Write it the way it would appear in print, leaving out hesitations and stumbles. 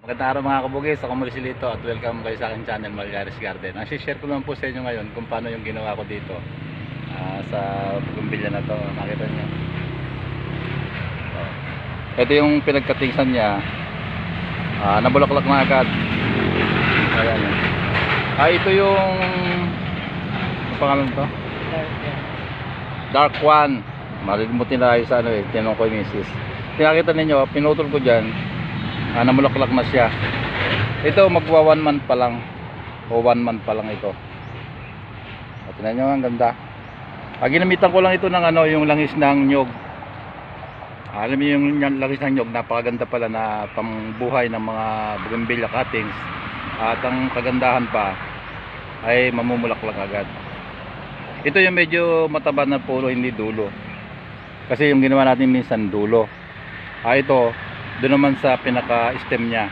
Magandang araw mga kabugis, ako muli si Lito at welcome kayo sa aking channel Malgares Garden. Ang share ko naman po sa inyo ngayon kung paano yung ginawa ko dito sa bugimbilya na to. Nakita nyo, ito yung pinagkatingsan niya, nabulaklak na agad. Ayan. Ito yung ano pangalan to? Dark one. Malilimutin na tayo sa ano tinanong ko yung misis. Tinakita ninyo, pinutol ko dyan, namulaklak na siya. Ito magwa 1 month pa lang, o 1 month pa lang ito. At tingnan nyo, ang ganda. Ginamitan ko lang ito ng ano, yung langis ng nyog. Alam niyo yung langis ng nyog, napakaganda pala na pambuhay ng mga bougainvillea cuttings. At ang kagandahan pa ay mamumulaklak agad. Ito yung medyo mataba na puno, hindi dulo. Kasi yung ginawa natin minsan dulo. Ito doon naman sa pinaka stem niya.